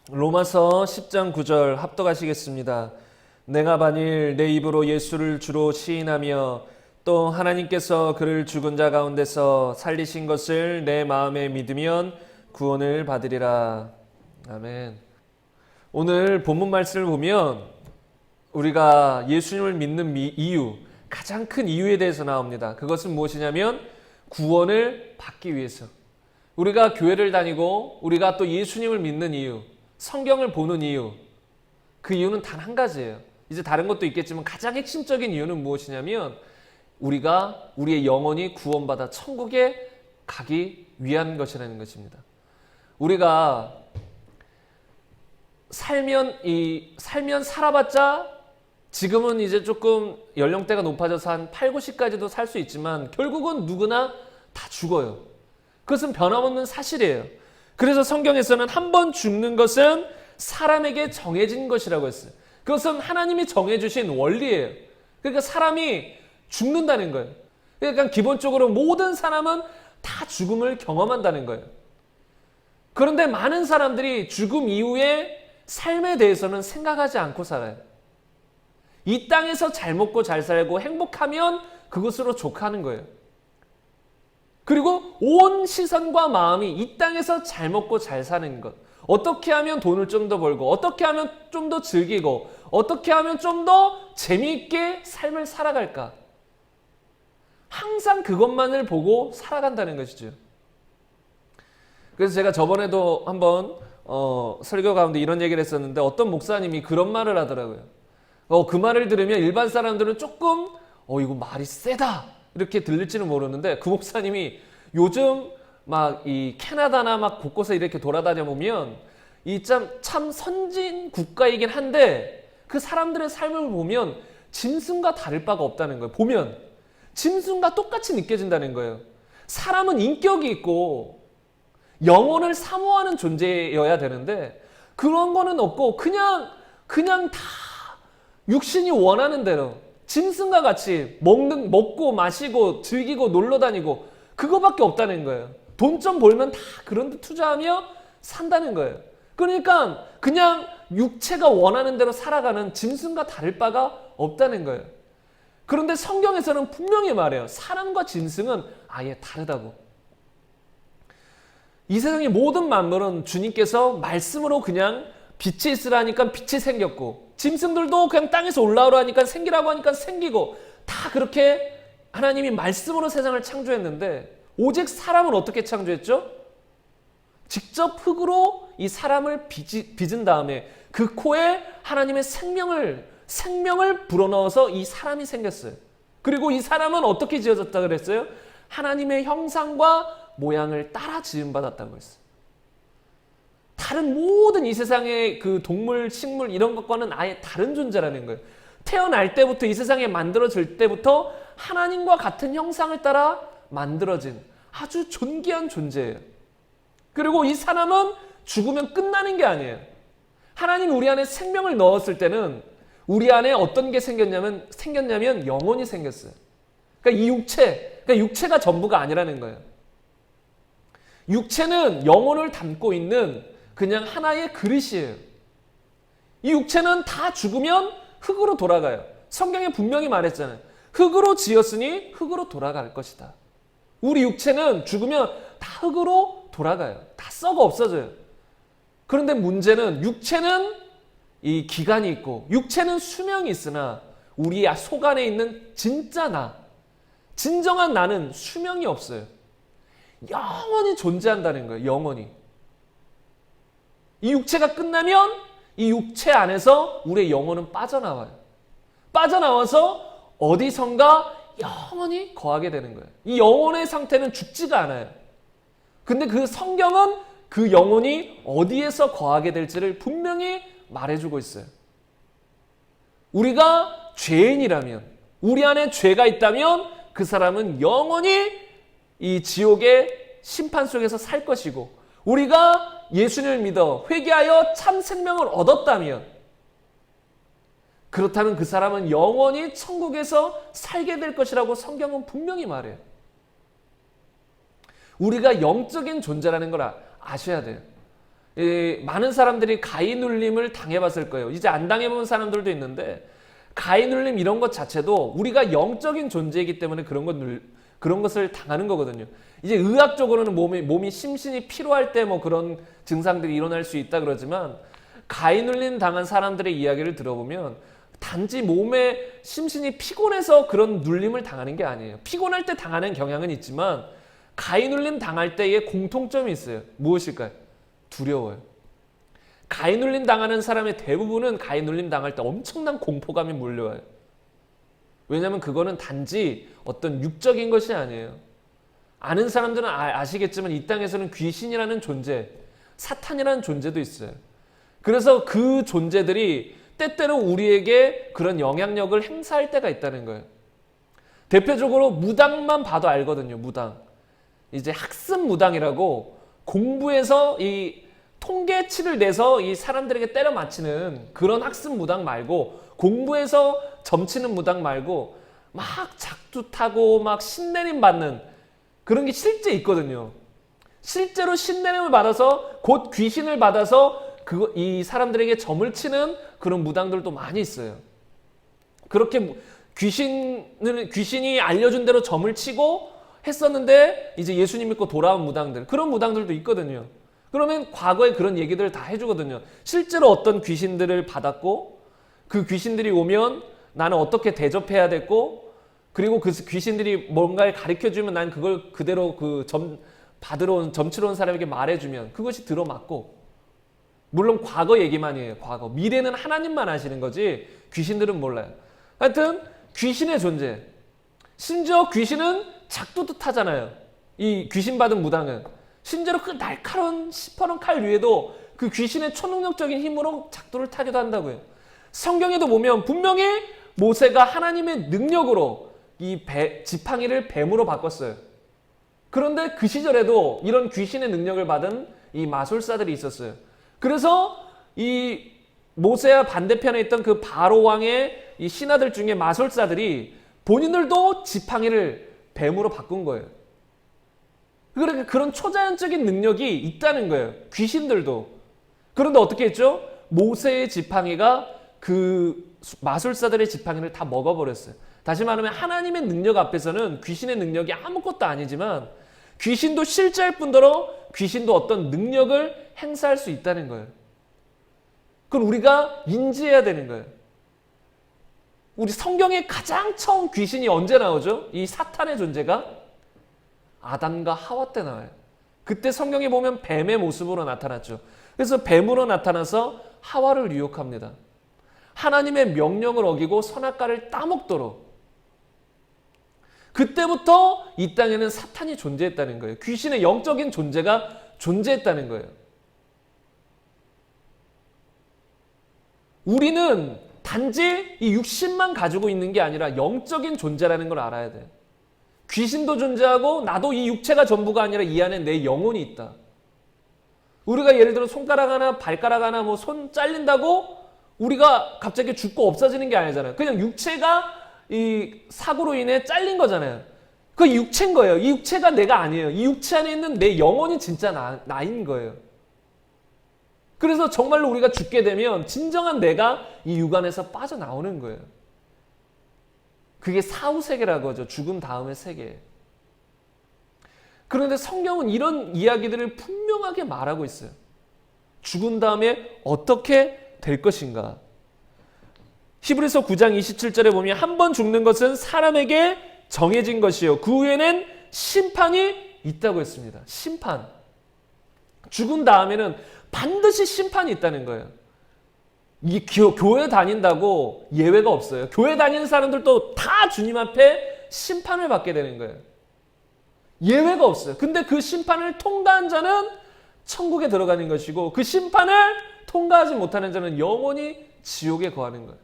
로마서 10장 9절 합독하시겠습니다. 내가 만일 내 입으로 예수를 주로 시인하며 또 하나님께서 그를 죽은 자 가운데서 살리신 것을 내 마음에 믿으면 구원을 받으리라. 아멘. 오늘 본문 말씀을 보면 우리가 예수님을 믿는 이유, 가장 큰 이유에 대해서 나옵니다. 그것은 무엇이냐면 구원을 받기 위해서. 우리가 교회를 다니고 우리가 또 예수님을 믿는 이유, 성경을 보는 이유, 그 이유는 단 한 가지예요. 이제 다른 것도 있겠지만 가장 핵심적인 이유는 무엇이냐면 우리가 우리의 영혼이 구원받아 천국에 가기 위한 것이라는 것입니다. 우리가 살면 살아봤자 지금은 이제 조금 연령대가 높아져서 한 8, 90까지도 살 수 있지만 결국은 누구나 다 죽어요. 그것은 변함없는 사실이에요. 그래서 성경에서는 한 번 죽는 것은 사람에게 정해진 것이라고 했어요. 그것은 하나님이 정해주신 원리예요. 그러니까 사람이 죽는다는 거예요. 그러니까 기본적으로 모든 사람은 다 죽음을 경험한다는 거예요. 그런데 많은 사람들이 죽음 이후의 삶에 대해서는 생각하지 않고 살아요. 이 땅에서 잘 먹고 잘 살고 행복하면 그것으로 족하는 거예요. 그리고 온 시선과 마음이 이 땅에서 잘 먹고 잘 사는 것, 어떻게 하면 돈을 좀 더 벌고, 어떻게 하면 좀 더 즐기고, 어떻게 하면 좀 더 재미있게 삶을 살아갈까, 항상 그것만을 보고 살아간다는 것이죠. 그래서 제가 저번에도 한번 설교 가운데 이런 얘기를 했었는데 어떤 목사님이 그런 말을 하더라고요. 그 말을 들으면 일반 사람들은 조금 이거 말이 세다 이렇게 들릴지는 모르는데, 그 목사님이 요즘 막 이 캐나다나 막 곳곳에 이렇게 돌아다녀 보면 이 참 선진 국가이긴 한데 그 사람들의 삶을 보면 짐승과 다를 바가 없다는 거예요. 보면 짐승과 똑같이 느껴진다는 거예요. 사람은 인격이 있고 영혼을 사모하는 존재여야 되는데 그런 거는 없고 그냥 다 육신이 원하는 대로 짐승과 같이 먹고 마시고 즐기고 놀러 다니고 그거밖에 없다는 거예요. 돈 좀 벌면 다 그런 데 투자하며 산다는 거예요. 그러니까 그냥 육체가 원하는 대로 살아가는 짐승과 다를 바가 없다는 거예요. 그런데 성경에서는 분명히 말해요. 사람과 짐승은 아예 다르다고. 이 세상의 모든 만물은 주님께서 말씀으로 그냥 빛이 있으라니까 빛이 생겼고, 짐승들도 그냥 땅에서 올라오라 하니까 생기라고 하니까 생기고, 다 그렇게 하나님이 말씀으로 세상을 창조했는데 오직 사람은 어떻게 창조했죠? 직접 흙으로 이 사람을 빚은 다음에 그 코에 하나님의 생명을 불어넣어서 이 사람이 생겼어요. 그리고 이 사람은 어떻게 지어졌다 그랬어요? 하나님의 형상과 모양을 따라 지음받았다고 했어요. 다른 모든 이 세상의 그 동물, 식물 이런 것과는 아예 다른 존재라는 거예요. 태어날 때부터 이 세상에 만들어질 때부터 하나님과 같은 형상을 따라 만들어진 아주 존귀한 존재예요. 그리고 이 사람은 죽으면 끝나는 게 아니에요. 하나님이 우리 안에 생명을 넣었을 때는 우리 안에 어떤 게 생겼냐면 영혼이 생겼어요. 그러니까 이 육체가 전부가 아니라는 거예요. 육체는 영혼을 담고 있는 그냥 하나의 그릇이에요. 이 육체는 다 죽으면 흙으로 돌아가요. 성경에 분명히 말했잖아요. 흙으로 지었으니 흙으로 돌아갈 것이다. 우리 육체는 죽으면 다 흙으로 돌아가요. 다 썩어 없어져요. 그런데 문제는 육체는 이 기간이 있고 육체는 수명이 있으나 우리 속 안에 있는 진짜 진정한 나는 수명이 없어요. 영원히 존재한다는 거예요. 영원히. 이 육체가 끝나면 이 육체 안에서 우리의 영혼은 빠져나와요. 빠져나와서 어디선가 영원히 거하게 되는 거예요. 이 영혼의 상태는 죽지가 않아요. 근데 그 성경은 그 영혼이 어디에서 거하게 될지를 분명히 말해주고 있어요. 우리가 죄인이라면, 우리 안에 죄가 있다면 그 사람은 영원히 이 지옥의 심판 속에서 살 것이고, 우리가 예수님을 믿어 회개하여 참 생명을 얻었다면, 그렇다면 그 사람은 영원히 천국에서 살게 될 것이라고 성경은 분명히 말해요. 우리가 영적인 존재라는 걸 아셔야 돼요. 많은 사람들이 가히 눌림을 당해봤을 거예요. 이제 안 당해본 사람들도 있는데 가히 눌림 이런 것 자체도 우리가 영적인 존재이기 때문에 그런 것을 당하는 거거든요. 이제 의학적으로는 몸이 심신이 피로할 때 뭐 그런 증상들이 일어날 수 있다 그러지만 가히 눌림 당한 사람들의 이야기를 들어보면 단지 몸에 심신이 피곤해서 그런 눌림을 당하는 게 아니에요. 피곤할 때 당하는 경향은 있지만 가히 눌림 당할 때의 공통점이 있어요. 무엇일까요? 두려워요. 가히 눌림 당하는 사람의 대부분은 가히 눌림 당할 때 엄청난 공포감이 몰려와요. 왜냐하면 그거는 단지 어떤 육적인 것이 아니에요. 아는 사람들은 아시겠지만 이 땅에서는 귀신이라는 존재, 사탄이라는 존재도 있어요. 그래서 그 존재들이 때때로 우리에게 그런 영향력을 행사할 때가 있다는 거예요. 대표적으로 무당만 봐도 알거든요. 무당. 이제 학습 무당이라고 공부해서 이 통계치를 내서 이 사람들에게 때려 맞히는 그런 학습 무당 말고 공부해서 점치는 무당 말고 막 작두 타고 막 신내림 받는 그런 게 실제 있거든요. 실제로 신내림을 받아서 곧 귀신을 받아서 이 사람들에게 점을 치는 그런 무당들도 많이 있어요. 그렇게 귀신이 알려준 대로 점을 치고 했었는데 이제 예수님 믿고 돌아온 무당들, 그런 무당들도 있거든요. 그러면 과거에 그런 얘기들을 다 해주거든요. 실제로 어떤 귀신들을 받았고 그 귀신들이 오면 나는 어떻게 대접해야 됐고 그리고 그 귀신들이 뭔가를 가르쳐주면 난 그걸 그대로 그 받으러 온 점치러 온 사람에게 말해주면 그것이 들어맞고 물론 과거 얘기만이에요. 과거. 미래는 하나님만 아시는 거지 귀신들은 몰라요. 하여튼 귀신의 존재. 심지어 귀신은 작두도 타잖아요. 이 귀신 받은 무당은. 심지어 그 날카로운 시퍼런 칼 위에도 그 귀신의 초능력적인 힘으로 작두를 타기도 한다고요. 성경에도 보면 분명히 모세가 하나님의 능력으로 이 지팡이를 뱀으로 바꿨어요. 그런데 그 시절에도 이런 귀신의 능력을 받은 이 마술사들이 있었어요. 그래서 이 모세와 반대편에 있던 그 바로 왕의 이 신하들 중에 마술사들이 본인들도 지팡이를 뱀으로 바꾼 거예요. 그러니까 그런 초자연적인 능력이 있다는 거예요. 귀신들도. 그런데 어떻게 했죠? 모세의 지팡이가 그 마술사들의 지팡이를 다 먹어버렸어요. 다시 말하면 하나님의 능력 앞에서는 귀신의 능력이 아무것도 아니지만 귀신도 실제할 뿐더러 귀신도 어떤 능력을 행사할 수 있다는 거예요. 그건 우리가 인지해야 되는 거예요. 우리 성경에 가장 처음 귀신이 언제 나오죠? 이 사탄의 존재가 아담과 하와 때 나와요. 그때 성경에 보면 뱀의 모습으로 나타났죠. 그래서 뱀으로 나타나서 하와를 유혹합니다. 하나님의 명령을 어기고 선악과를 따먹도록. 그때부터 이 땅에는 사탄이 존재했다는 거예요. 귀신의 영적인 존재가 존재했다는 거예요. 우리는 단지 이 육신만 가지고 있는 게 아니라 영적인 존재라는 걸 알아야 돼요. 귀신도 존재하고 나도 이 육체가 전부가 아니라 이 안에 내 영혼이 있다. 우리가 예를 들어 손가락 하나 발가락 하나 뭐 손 잘린다고 우리가 갑자기 죽고 없어지는 게 아니잖아요. 그냥 육체가 이 사고로 인해 잘린 거잖아요. 그 육체인 거예요. 이 육체가 내가 아니에요. 이 육체 안에 있는 내 영혼이 진짜 나인 거예요. 그래서 정말로 우리가 죽게 되면 진정한 내가 이 육안에서 빠져나오는 거예요. 그게 사후세계라고 하죠. 죽음 다음의 세계. 그런데 성경은 이런 이야기들을 분명하게 말하고 있어요. 죽은 다음에 어떻게 될 것인가. 히브리서 9장 27절에 보면 한 번 죽는 것은 사람에게 정해진 것이요. 그 후에는 심판이 있다고 했습니다. 심판. 죽은 다음에는 반드시 심판이 있다는 거예요. 이 교회 다닌다고 예외가 없어요. 교회 다니는 사람들도 다 주님 앞에 심판을 받게 되는 거예요. 예외가 없어요. 근데 그 심판을 통과한 자는 천국에 들어가는 것이고 그 심판을 통과하지 못하는 자는 영원히 지옥에 거하는 거예요.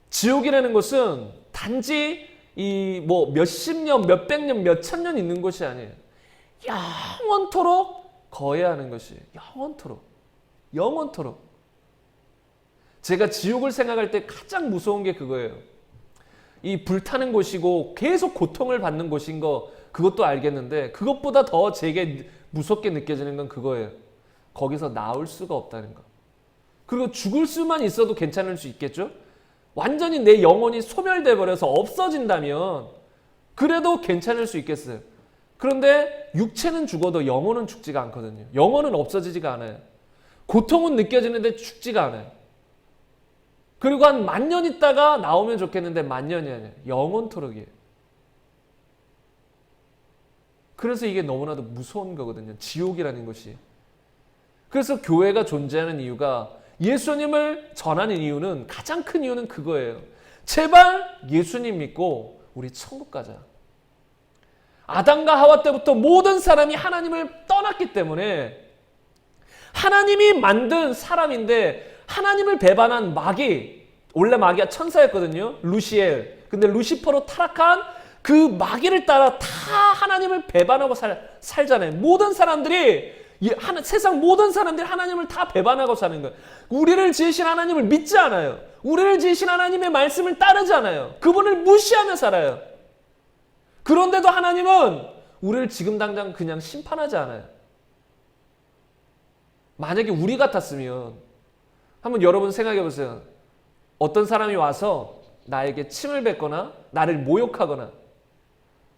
지옥이라는 것은 단지 이 뭐 몇십 년, 몇백 년, 몇천 년 있는 곳이 아니에요. 영원토록 거해야 하는 것이에요. 영원토록. 영원토록. 제가 지옥을 생각할 때 가장 무서운 게 그거예요. 이 불타는 곳이고 계속 고통을 받는 곳인 거 그것도 알겠는데 그것보다 더 제게 무섭게 느껴지는 건 그거예요. 거기서 나올 수가 없다는 거. 그리고 죽을 수만 있어도 괜찮을 수 있겠죠? 완전히 내 영혼이 소멸돼 버려서 없어진다면 그래도 괜찮을 수 있겠어요. 그런데 육체는 죽어도 영혼은 죽지가 않거든요. 영혼은 없어지지가 않아요. 고통은 느껴지는데 죽지가 않아요. 그리고 한 10,000년 있다가 나오면 좋겠는데 10,000년이 아니에요. 영원토록이에요. 그래서 이게 너무나도 무서운 거거든요. 지옥이라는 것이. 그래서 교회가 존재하는 이유가, 예수님을 전하는 이유는, 가장 큰 이유는 그거예요. 제발 예수님 믿고 우리 천국 가자. 아담과 하와 때부터 모든 사람이 하나님을 떠났기 때문에, 하나님이 만든 사람인데 하나님을 배반한 마귀, 원래 마귀가 천사였거든요. 루시엘. 근데 루시퍼로 타락한 그 마귀를 따라 다 하나님을 배반하고 살잖아요. 모든 사람들이, 세상 모든 사람들이 하나님을 다 배반하고 사는 거예요. 우리를 지으신 하나님을 믿지 않아요. 우리를 지으신 하나님의 말씀을 따르지 않아요. 그분을 무시하며 살아요. 그런데도 하나님은 우리를 지금 당장 그냥 심판하지 않아요. 만약에 우리 같았으면, 한번 여러분 생각해 보세요. 어떤 사람이 와서 나에게 침을 뱉거나 나를 모욕하거나,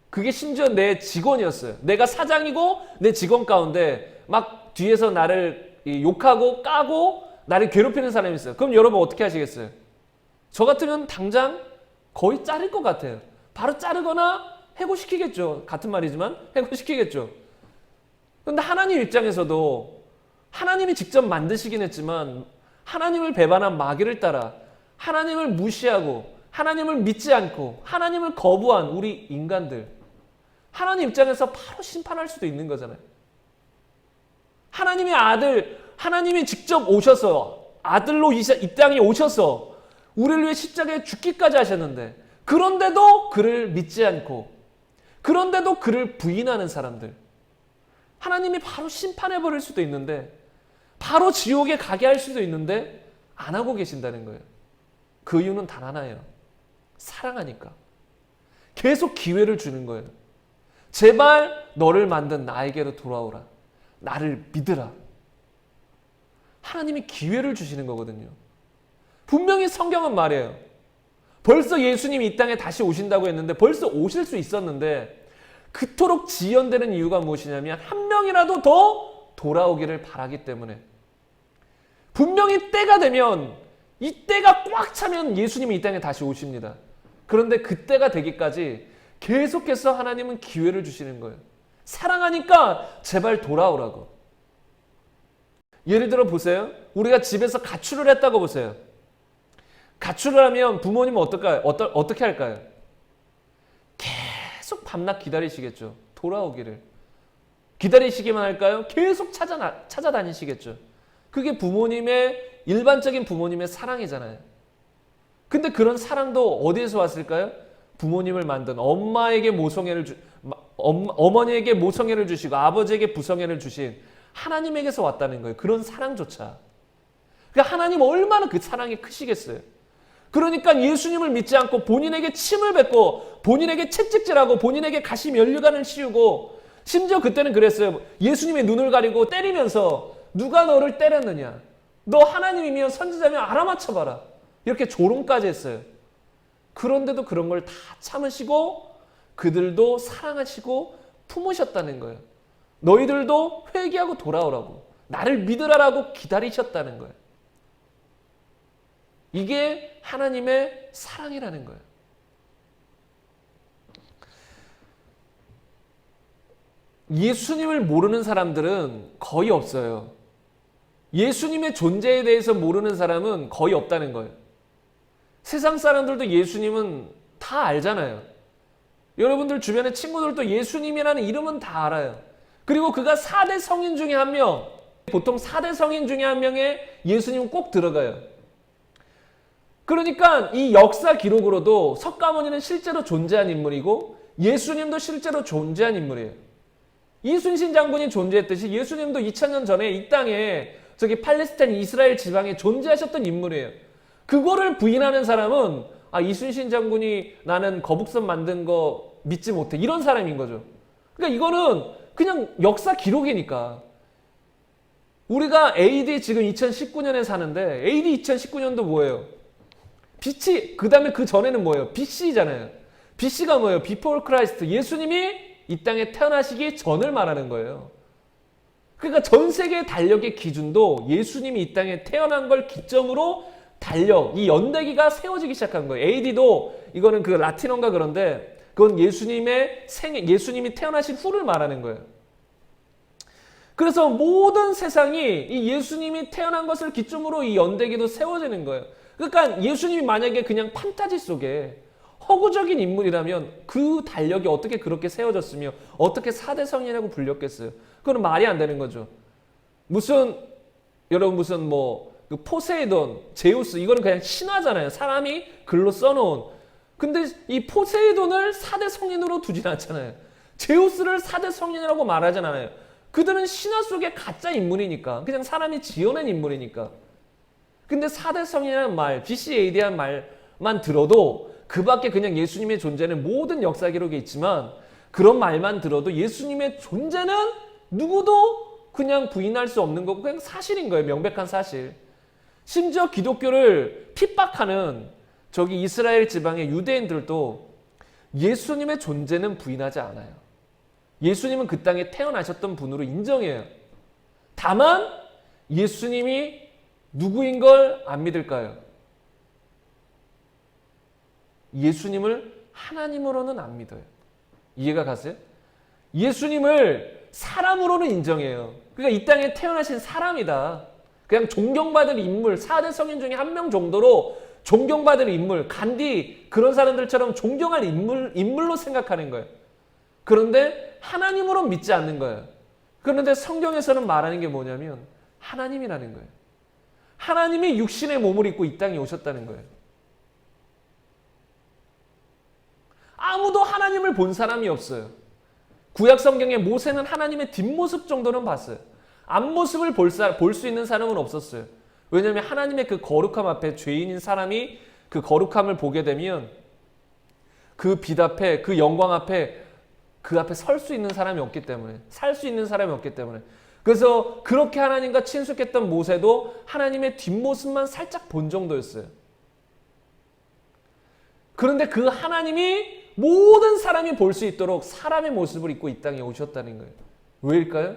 그게 심지어 내 직원이었어요. 내가 사장이고 내 직원 가운데 막 뒤에서 나를 욕하고 까고 나를 괴롭히는 사람이 있어요. 그럼 여러분 어떻게 하시겠어요? 저 같으면 당장 거의 자를 것 같아요. 바로 자르거나 해고시키겠죠. 같은 말이지만 해고시키겠죠. 그런데 하나님 입장에서도, 하나님이 직접 만드시긴 했지만 하나님을 배반한 마귀를 따라 하나님을 무시하고 하나님을 믿지 않고 하나님을 거부한 우리 인간들, 하나님 입장에서 바로 심판할 수도 있는 거잖아요. 하나님의 아들, 하나님이 직접 오셔서 아들로 이 땅에 오셔서 우리를 위해 십자가에 죽기까지 하셨는데, 그런데도 그를 믿지 않고, 그런데도 그를 부인하는 사람들, 하나님이 바로 심판해버릴 수도 있는데, 바로 지옥에 가게 할 수도 있는데 안 하고 계신다는 거예요. 그 이유는 단 하나예요. 사랑하니까. 계속 기회를 주는 거예요. 제발 너를 만든 나에게로 돌아오라. 나를 믿으라. 하나님이 기회를 주시는 거거든요. 분명히 성경은 말해요. 벌써 예수님이 이 땅에 다시 오신다고 했는데, 벌써 오실 수 있었는데, 그토록 지연되는 이유가 무엇이냐면, 한 명이라도 더 돌아오기를 바라기 때문에. 분명히 때가 되면, 이 때가 꽉 차면 예수님이 이 땅에 다시 오십니다. 그런데 그 때가 되기까지 계속해서 하나님은 기회를 주시는 거예요. 사랑하니까 제발 돌아오라고. 예를 들어 보세요. 우리가 집에서 가출을 했다고 보세요. 가출을 하면 부모님은 어떨까요? 어떻게 할까요? 계속 밤낮 기다리시겠죠. 돌아오기를. 기다리시기만 할까요? 계속 찾아다니시겠죠. 그게 부모님의, 일반적인 부모님의 사랑이잖아요. 근데 그런 사랑도 어디에서 왔을까요? 부모님을 만든 어머니에게 모성애를 주시고 아버지에게 부성애를 주신 하나님에게서 왔다는 거예요. 그런 사랑조차. 그러니까 하나님 얼마나 그 사랑이 크시겠어요. 그러니까 예수님을 믿지 않고 본인에게 침을 뱉고 본인에게 채찍질하고 본인에게 가시 면류관을 씌우고, 심지어 그때는 그랬어요. 예수님의 눈을 가리고 때리면서, 누가 너를 때렸느냐? 너 하나님이면 선지자면 알아맞혀봐라. 이렇게 조롱까지 했어요. 그런데도 그런 걸 다 참으시고 그들도 사랑하시고 품으셨다는 거예요. 너희들도 회개하고 돌아오라고, 나를 믿으라라고 기다리셨다는 거예요. 이게 하나님의 사랑이라는 거예요. 예수님을 모르는 사람들은 거의 없어요. 예수님의 존재에 대해서 모르는 사람은 거의 없다는 거예요. 세상 사람들도 예수님은 다 알잖아요. 여러분들 주변의 친구들도 예수님이라는 이름은 다 알아요. 그리고 그가 4대 성인 중에 한 명, 보통 4대 성인 중에 한 명에 예수님은 꼭 들어가요. 그러니까 이 역사 기록으로도 석가모니는 실제로 존재한 인물이고 예수님도 실제로 존재한 인물이에요. 이순신 장군이 존재했듯이 예수님도 2000년 전에 이 땅에, 저기 팔레스타인 이스라엘 지방에 존재하셨던 인물이에요. 그거를 부인하는 사람은, 이순신 장군이 나는 거북선 만든 거 믿지 못해, 이런 사람인 거죠. 그러니까 이거는 그냥 역사 기록이니까. 우리가 AD 지금 2019년에 사는데 AD 2019년도 뭐예요? BC, 그 다음에 그 전에는 뭐예요? BC잖아요. BC가 뭐예요? Before Christ. 예수님이 이 땅에 태어나시기 전을 말하는 거예요. 그러니까 전 세계 달력의 기준도 예수님이 이 땅에 태어난 걸 기점으로 달력, 이 연대기가 세워지기 시작한 거예요. AD도 이거는 그 라틴어인가 그런데 그건 예수님이 태어나신 후를 말하는 거예요. 그래서 모든 세상이 이 예수님이 태어난 것을 기점으로 이 연대기도 세워지는 거예요. 그러니까 예수님이 만약에 그냥 판타지 속에 허구적인 인물이라면 그 달력이 어떻게 그렇게 세워졌으며 어떻게 4대 성인이라고 불렸겠어요? 그건 말이 안 되는 거죠. 여러분 무슨 그 포세이돈, 제우스 이거는 그냥 신화잖아요. 사람이 글로 써놓은. 근데 이 포세이돈을 4대 성인으로 두진 않잖아요. 제우스를 4대 성인이라고 말하진 않아요. 그들은 신화 속의 가짜 인물이니까. 그냥 사람이 지어낸 인물이니까. 근데 4대 성인이라는 말, BCAD라는 말만 들어도 그 밖에 그냥 예수님의 존재는 모든 역사 기록에 있지만 그런 말만 들어도 예수님의 존재는 누구도 그냥 부인할 수 없는 거고 그냥 사실인 거예요. 명백한 사실. 심지어 기독교를 핍박하는 저기 이스라엘 지방의 유대인들도 예수님의 존재는 부인하지 않아요. 예수님은 그 땅에 태어나셨던 분으로 인정해요. 다만 예수님이 누구인 걸 안 믿을까요? 예수님을 하나님으로는 안 믿어요. 이해가 가세요? 예수님을 사람으로는 인정해요. 그러니까 이 땅에 태어나신 사람이다. 그냥 존경받을 인물, 4대 성인 중에 한 명 정도로 존경받을 인물, 간디 그런 사람들처럼 존경할 인물로 생각하는 거예요. 그런데 하나님으로 믿지 않는 거예요. 그런데 성경에서는 말하는 게 뭐냐면 하나님이라는 거예요. 하나님이 육신의 몸을 입고 이 땅에 오셨다는 거예요. 아무도 하나님을 본 사람이 없어요. 구약 성경에 모세는 하나님의 뒷모습 정도는 봤어요. 앞모습을 볼 수 있는 사람은 없었어요. 왜냐하면 하나님의 그 거룩함 앞에 죄인인 사람이 그 거룩함을 보게 되면 그 빛 앞에, 그 영광 앞에 그 앞에 설 수 있는 사람이 없기 때문에, 살 수 있는 사람이 없기 때문에. 그래서 그렇게 하나님과 친숙했던 모세도 하나님의 뒷모습만 살짝 본 정도였어요. 그런데 그 하나님이 모든 사람이 볼 수 있도록 사람의 모습을 입고 이 땅에 오셨다는 거예요. 왜일까요?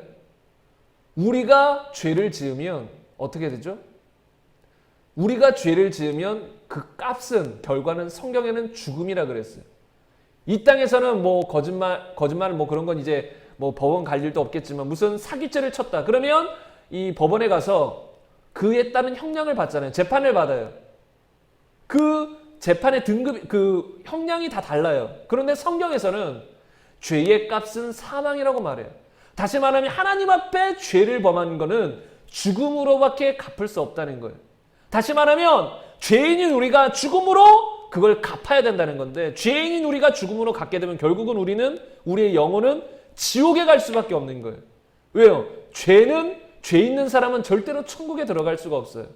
우리가 죄를 지으면 어떻게 되죠? 우리가 죄를 지으면 그 값은, 결과는 성경에는 죽음이라 그랬어요. 이 땅에서는 거짓말 그런 건 이제 법원 갈 일도 없겠지만 무슨 사기죄를 쳤다. 그러면 이 법원에 가서 그에 따른 형량을 받잖아요. 재판을 받아요. 그 재판의 그 형량이 다 달라요. 그런데 성경에서는 죄의 값은 사망이라고 말해요. 다시 말하면 하나님 앞에 죄를 범한 거는 죽음으로밖에 갚을 수 없다는 거예요. 다시 말하면 죄인인 우리가 죽음으로 그걸 갚아야 된다는 건데, 죄인인 우리가 죽음으로 갖게 되면 결국은 우리의 영혼은 지옥에 갈 수밖에 없는 거예요. 왜요? 죄 있는 사람은 절대로 천국에 들어갈 수가 없어요.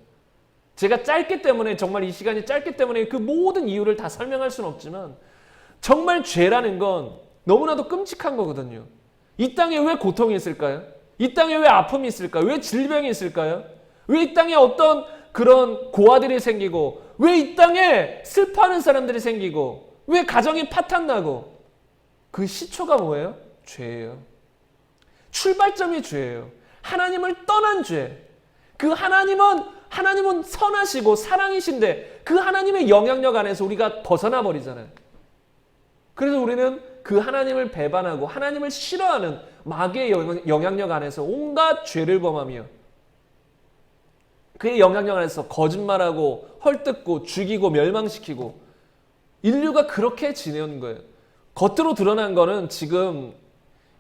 제가 정말 이 시간이 짧기 때문에 그 모든 이유를 다 설명할 수는 없지만 정말 죄라는 건 너무나도 끔찍한 거거든요. 이 땅에 왜 고통이 있을까요? 이 땅에 왜 아픔이 있을까요? 왜 질병이 있을까요? 왜 이 땅에 어떤 그런 고아들이 생기고, 왜 이 땅에 슬퍼하는 사람들이 생기고, 왜 가정이 파탄나고? 그 시초가 뭐예요? 죄예요. 출발점이 죄예요. 하나님을 떠난 죄. 그 하나님은 선하시고 사랑이신데 그 하나님의 영향력 안에서 우리가 벗어나 버리잖아요. 그래서 우리는 그 하나님을 배반하고 하나님을 싫어하는 마귀의 영향력 안에서 온갖 죄를 범하며 그의 영향력 안에서 거짓말하고 헐뜯고 죽이고 멸망시키고 인류가 그렇게 지내온 거예요. 겉으로 드러난 거는 지금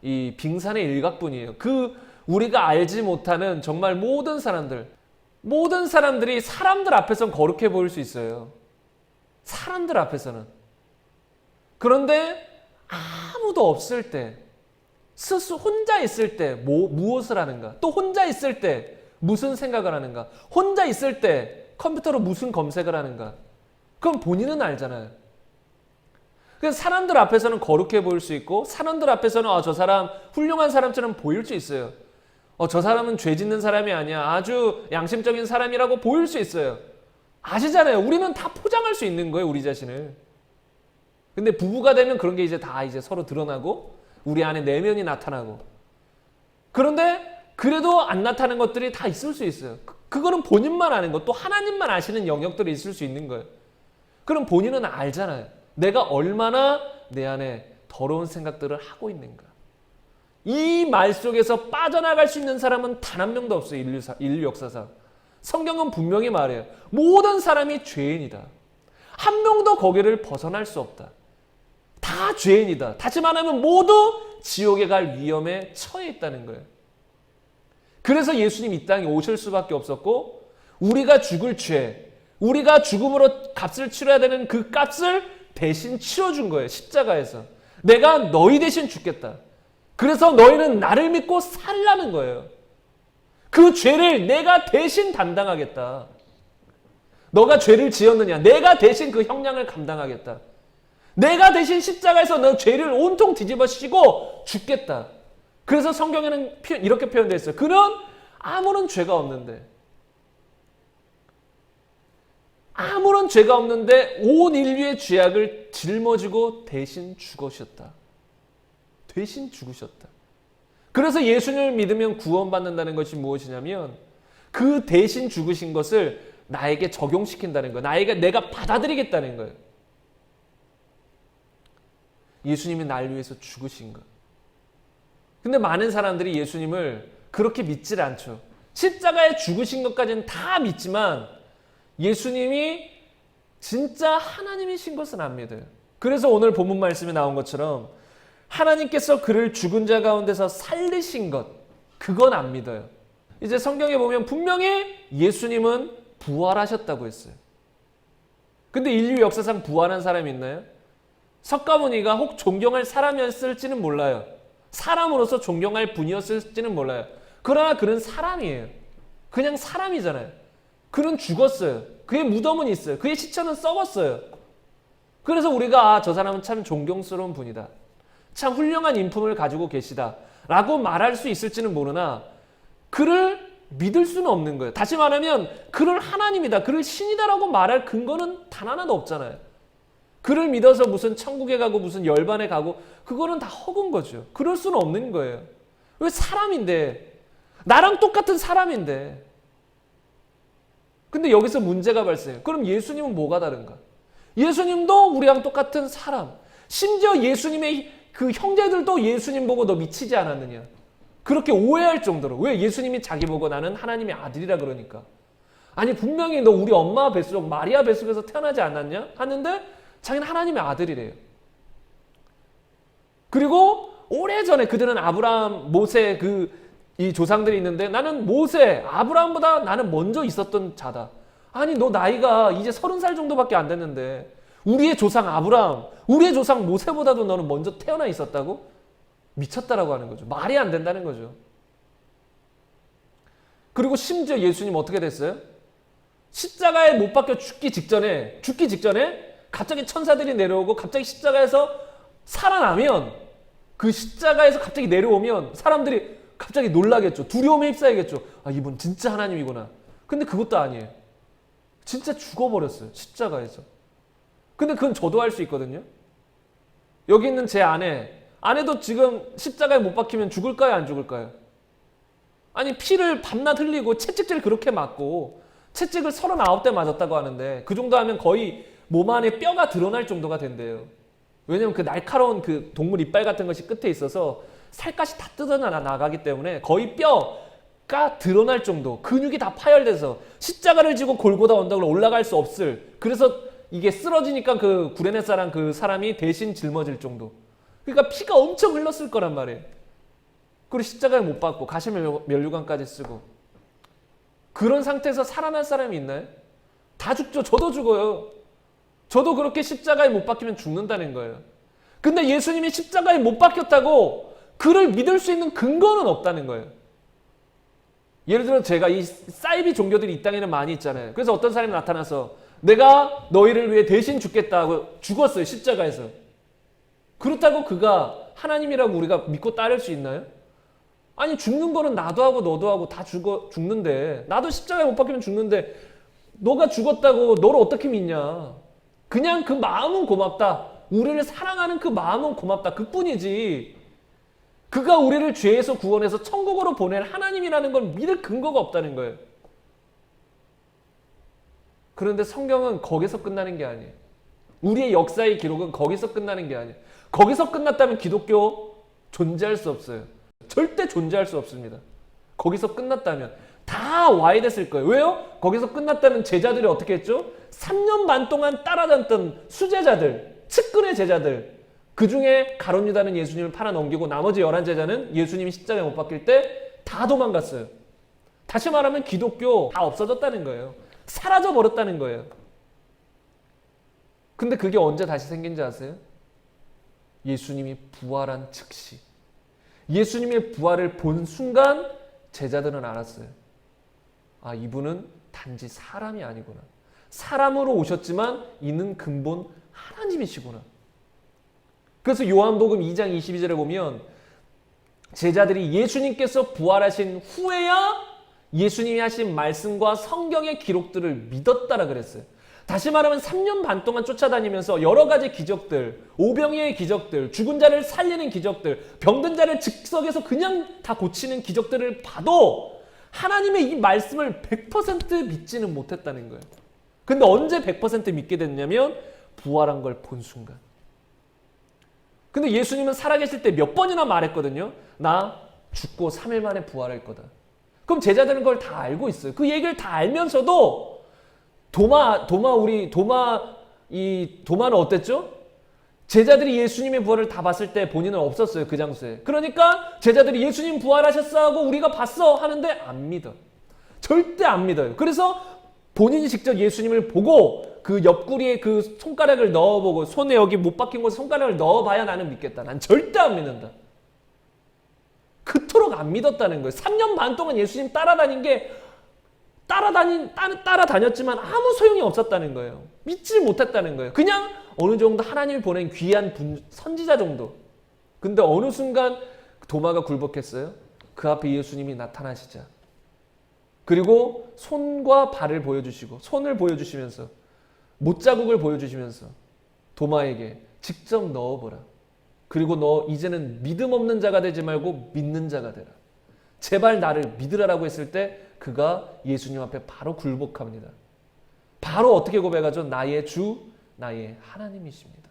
이 빙산의 일각뿐이에요. 우리가 알지 못하는 정말 모든 사람들이 사람들 앞에서는 거룩해 보일 수 있어요. 사람들 앞에서는. 그런데 아무도 없을 때, 스스로 혼자 있을 때 무엇을 하는가? 또 혼자 있을 때 무슨 생각을 하는가? 혼자 있을 때 컴퓨터로 무슨 검색을 하는가? 그건 본인은 알잖아요. 그래서 사람들 앞에서는 거룩해 보일 수 있고 사람들 앞에서는 저 사람 훌륭한 사람처럼 보일 수 있어요. 저 사람은 죄 짓는 사람이 아니야. 아주 양심적인 사람이라고 보일 수 있어요. 아시잖아요. 우리는 다 포장할 수 있는 거예요, 우리 자신을. 근데 부부가 되면 그런 게 이제 다 이제 서로 드러나고 우리 안에 내면이 나타나고. 그런데 그래도 안 나타나는 것들이 다 있을 수 있어요. 그거는 본인만 아는 것, 또 하나님만 아시는 영역들이 있을 수 있는 거예요. 그럼 본인은 알잖아요. 내가 얼마나 내 안에 더러운 생각들을 하고 있는가. 이 말 속에서 빠져나갈 수 있는 사람은 단 한 명도 없어요. 인류 역사상. 성경은 분명히 말해요. 모든 사람이 죄인이다. 한 명도 거기를 벗어날 수 없다. 다 죄인이다. 다시 말하면 모두 지옥에 갈 위험에 처해 있다는 거예요. 그래서 예수님 이 땅에 오실 수밖에 없었고 우리가 죽을 죄, 우리가 죽음으로 값을 치러야 되는 그 값을 대신 치러준 거예요. 십자가에서. 내가 너희 대신 죽겠다. 그래서 너희는 나를 믿고 살라는 거예요. 그 죄를 내가 대신 담당하겠다. 너가 죄를 지었느냐? 내가 대신 그 형량을 감당하겠다. 내가 대신 십자가에서 너 죄를 온통 뒤집어 씌고 죽겠다. 그래서 성경에는 이렇게 표현되어 있어요. 그는 아무런 죄가 없는데 온 인류의 죄악을 짊어지고 대신 죽으셨다. 대신 죽으셨다. 그래서 예수님을 믿으면 구원받는다는 것이 무엇이냐면 그 대신 죽으신 것을 나에게 적용시킨다는 거예요. 내가 받아들이겠다는 거예요. 예수님이 날 위해서 죽으신 것. 근데 많은 사람들이 예수님을 그렇게 믿질 않죠. 십자가에 죽으신 것까지는 다 믿지만 예수님이 진짜 하나님이신 것은 안 믿어요. 그래서 오늘 본문 말씀에 나온 것처럼 하나님께서 그를 죽은 자 가운데서 살리신 것, 그건 안 믿어요. 이제 성경에 보면 분명히 예수님은 부활하셨다고 했어요. 근데 인류 역사상 부활한 사람이 있나요? 석가모니가 혹 존경할 사람이었을지는 몰라요. 사람으로서 존경할 분이었을지는 몰라요. 그러나 그는 사람이에요. 그냥 사람이잖아요. 그는 죽었어요. 그의 무덤은 있어요. 그의 시체는 썩었어요. 그래서 우리가 저 사람은 참 존경스러운 분이다. 참 훌륭한 인품을 가지고 계시다. 라고 말할 수 있을지는 모르나 그를 믿을 수는 없는 거예요. 다시 말하면 그를 하나님이다. 그를 신이다라고 말할 근거는 단 하나도 없잖아요. 그를 믿어서 무슨 천국에 가고 무슨 열반에 가고 그거는 다 허구인 거죠. 그럴 수는 없는 거예요. 왜 사람인데 나랑 똑같은 사람인데 근데 여기서 문제가 발생해요. 그럼 예수님은 뭐가 다른가? 예수님도 우리랑 똑같은 사람. 심지어 예수님의 그 형제들도 예수님 보고 너 미치지 않았느냐. 그렇게 오해할 정도로. 왜 예수님이 자기 보고 나는 하나님의 아들이라 그러니까. 아니 분명히 너 우리 엄마 뱃속 마리아 뱃속에서 태어나지 않았냐? 하는데 자기는 하나님의 아들이래요. 그리고 오래전에 그들은 아브라함, 모세 이 조상들이 있는데 나는 모세, 아브라함보다 나는 먼저 있었던 자다. 아니 너 나이가 이제 30살 정도밖에 안 됐는데 우리의 조상 아브라함, 우리의 조상 모세보다도 너는 먼저 태어나 있었다고? 미쳤다라고 하는 거죠. 말이 안 된다는 거죠. 그리고 심지어 예수님 어떻게 됐어요? 십자가에 못 박혀 죽기 직전에 갑자기 천사들이 내려오고 갑자기 십자가에서 살아나면 그 십자가에서 갑자기 내려오면 사람들이 갑자기 놀라겠죠. 두려움에 휩싸이겠죠. 아, 이분 진짜 하나님이구나. 근데 그것도 아니에요. 진짜 죽어버렸어요. 십자가에서. 근데 그건 저도 할 수 있거든요. 여기 있는 제 아내도 지금 십자가에 못 박히면 죽을까요? 안 죽을까요? 아니 피를 밤낮 흘리고 채찍질 그렇게 맞고 채찍을 39대 맞았다고 하는데 그 정도 하면 거의 몸 안에 뼈가 드러날 정도가 된대요. 왜냐면 그 날카로운 그 동물 이빨 같은 것이 끝에 있어서 살갗이 다 뜯어나가기 때문에 거의 뼈가 드러날 정도, 근육이 다 파열돼서 십자가를 지고 골고다 언덕을 올라갈 수 없을, 그래서 이게 쓰러지니까 그 구레네사랑 그 사람이 대신 짊어질 정도. 그러니까 피가 엄청 흘렀을 거란 말이에요. 그리고 십자가에 못 박고 가시면류관까지 쓰고 그런 상태에서 살아날 사람이 있나요? 다 죽죠. 저도 죽어요. 저도 그렇게 십자가에 못 박히면 죽는다는 거예요. 근데 예수님이 십자가에 못 박혔다고 그를 믿을 수 있는 근거는 없다는 거예요. 예를 들어 제가 이 사이비 종교들이 이 땅에는 많이 있잖아요. 그래서 어떤 사람이 나타나서 내가 너희를 위해 대신 죽겠다고 죽었어요. 십자가에서. 그렇다고 그가 하나님이라고 우리가 믿고 따를 수 있나요? 아니 죽는 거는 나도 하고 너도 하고 다 죽는데, 나도 십자가에 못 박히면 죽는데 너가 죽었다고 너를 어떻게 믿냐. 그냥 그 마음은 고맙다. 우리를 사랑하는 그 마음은 고맙다. 그뿐이지. 그가 우리를 죄에서 구원해서 천국으로 보낼 하나님이라는 걸 믿을 근거가 없다는 거예요. 그런데 성경은 거기서 끝나는 게 아니에요. 우리의 역사의 기록은 거기서 끝나는 게 아니에요. 거기서 끝났다면 기독교 존재할 수 없어요. 절대 존재할 수 없습니다. 거기서 끝났다면 다 와야 됐을 거예요. 왜요? 거기서 끝났다면 제자들이 어떻게 했죠? 3년 반 동안 따라다녔던 수제자들, 측근의 제자들, 그 중에 가룟 유다는 예수님을 팔아 넘기고 나머지 11제자는 예수님이 십자가에 못 박힐 때 다 도망갔어요. 다시 말하면 기독교 다 없어졌다는 거예요. 사라져 버렸다는 거예요. 근데 그게 언제 다시 생긴지 아세요? 예수님이 부활한 즉시. 예수님의 부활을 본 순간 제자들은 알았어요. 아, 이분은 단지 사람이 아니구나. 사람으로 오셨지만 이는 근본 하나님이시구나. 그래서 요한복음 2장 22절에 보면 제자들이 예수님께서 부활하신 후에야 예수님이 하신 말씀과 성경의 기록들을 믿었다라 그랬어요. 다시 말하면 3년 반 동안 쫓아다니면서 여러 가지 기적들, 오병이의 기적들, 죽은 자를 살리는 기적들, 병든 자를 즉석에서 그냥 다 고치는 기적들을 봐도 하나님의 이 말씀을 100% 믿지는 못했다는 거예요. 근데 언제 100% 믿게 됐냐면 부활한 걸 본 순간. 근데 예수님은 살아계실 때 몇 번이나 말했거든요. 나 죽고 3일 만에 부활할 거다. 그럼 제자들은 그걸 다 알고 있어요. 그 얘기를 다 알면서도 도마는 어땠죠? 제자들이 예수님의 부활을 다 봤을 때 본인은 없었어요. 그 장소에. 그러니까 제자들이 예수님 부활하셨어 하고 우리가 봤어 하는데 안 믿어. 절대 안 믿어요. 그래서 본인이 직접 예수님을 보고 그 옆구리에 그 손가락을 넣어보고 손에 여기 못 박힌 곳에 손가락을 넣어봐야 나는 믿겠다. 난 절대 안 믿는다. 그토록 안 믿었다는 거예요. 3년 반 동안 예수님 따라다닌 게 따라다녔지만 아무 소용이 없었다는 거예요. 믿지 못했다는 거예요. 그냥 어느 정도 하나님이 보낸 귀한 선지자 정도. 근데 어느 순간 도마가 굴복했어요. 그 앞에 예수님이 나타나시자. 그리고 손과 발을 보여주시고 손을 보여주시면서 못자국을 보여주시면서 도마에게 직접 넣어보라. 그리고 너 이제는 믿음 없는 자가 되지 말고 믿는 자가 되라. 제발 나를 믿으라라고 했을 때 그가 예수님 앞에 바로 굴복합니다. 바로 어떻게 고백하죠? 나의 주, 나의 하나님이십니다.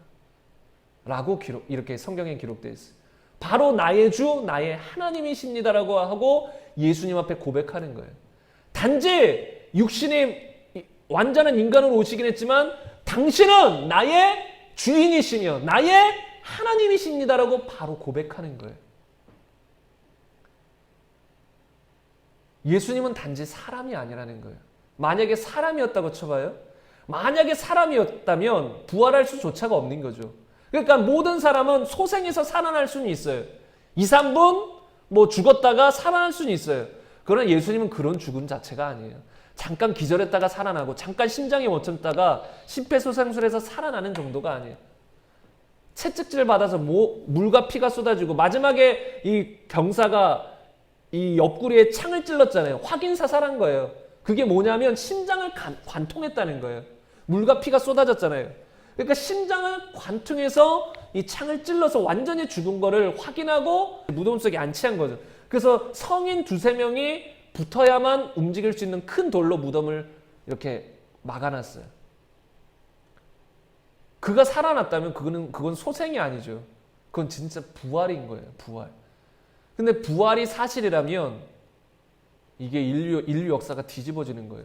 라고 이렇게 성경에 기록되어 있어요. 바로 나의 주, 나의 하나님이십니다라고 하고 예수님 앞에 고백하는 거예요. 단지 육신의 완전한 인간으로 오시긴 했지만 당신은 나의 주인이시며 나의 하나님이십니다라고 바로 고백하는 거예요. 예수님은 단지 사람이 아니라는 거예요. 만약에 사람이었다고 쳐봐요. 만약에 사람이었다면 부활할 수조차가 없는 거죠. 그러니까 모든 사람은 소생에서 살아날 수는 있어요. 2, 3분 뭐 죽었다가 살아날 수는 있어요. 그러나 예수님은 그런 죽음 자체가 아니에요. 잠깐 기절했다가 살아나고 잠깐 심장이 멈췄다가 심폐소생술에서 살아나는 정도가 아니에요. 채찍질을 받아서 물과 피가 쏟아지고 마지막에 이 병사가 이 옆구리에 창을 찔렀잖아요. 확인 사살한 거예요. 그게 뭐냐면 심장을 관통했다는 거예요. 물과 피가 쏟아졌잖아요. 그러니까 심장을 관통해서 이 창을 찔러서 완전히 죽은 거를 확인하고 무덤 속에 안치한 거죠. 그래서 성인 2-3명이 붙어야만 움직일 수 있는 큰 돌로 무덤을 이렇게 막아놨어요. 그가 살아났다면 그건 소생이 아니죠. 그건 진짜 부활인 거예요. 부활. 근데 부활이 사실이라면 이게 인류 역사가 뒤집어지는 거예요.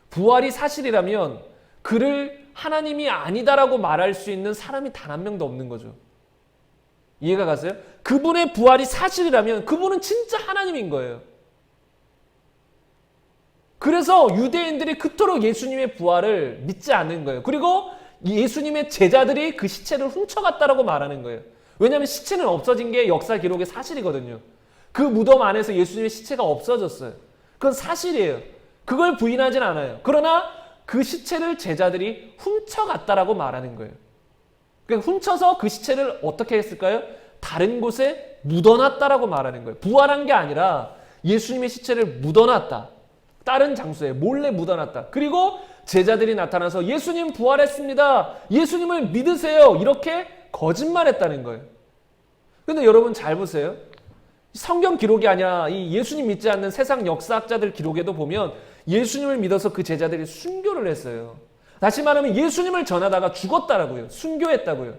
부활이 사실이라면 그를 하나님이 아니다라고 말할 수 있는 사람이 단 한 명도 없는 거죠. 이해가 가세요? 그분의 부활이 사실이라면 그분은 진짜 하나님인 거예요. 그래서 유대인들이 그토록 예수님의 부활을 믿지 않는 거예요. 그리고 예수님의 제자들이 그 시체를 훔쳐갔다라고 말하는 거예요. 왜냐하면 시체는 없어진 게 역사 기록의 사실이거든요. 그 무덤 안에서 예수님의 시체가 없어졌어요. 그건 사실이에요. 그걸 부인하진 않아요. 그러나 그 시체를 제자들이 훔쳐갔다라고 말하는 거예요. 그러니까 훔쳐서 그 시체를 어떻게 했을까요? 다른 곳에 묻어놨다라고 말하는 거예요. 부활한 게 아니라 예수님의 시체를 묻어놨다. 다른 장소에 몰래 묻어놨다. 그리고 제자들이 나타나서 예수님 부활했습니다. 예수님을 믿으세요. 이렇게 거짓말했다는 거예요. 근데 여러분 잘 보세요. 성경 기록이 아니라 이 예수님 믿지 않는 세상 역사학자들 기록에도 보면 예수님을 믿어서 그 제자들이 순교를 했어요. 다시 말하면 예수님을 전하다가 죽었다라고요. 순교했다고요.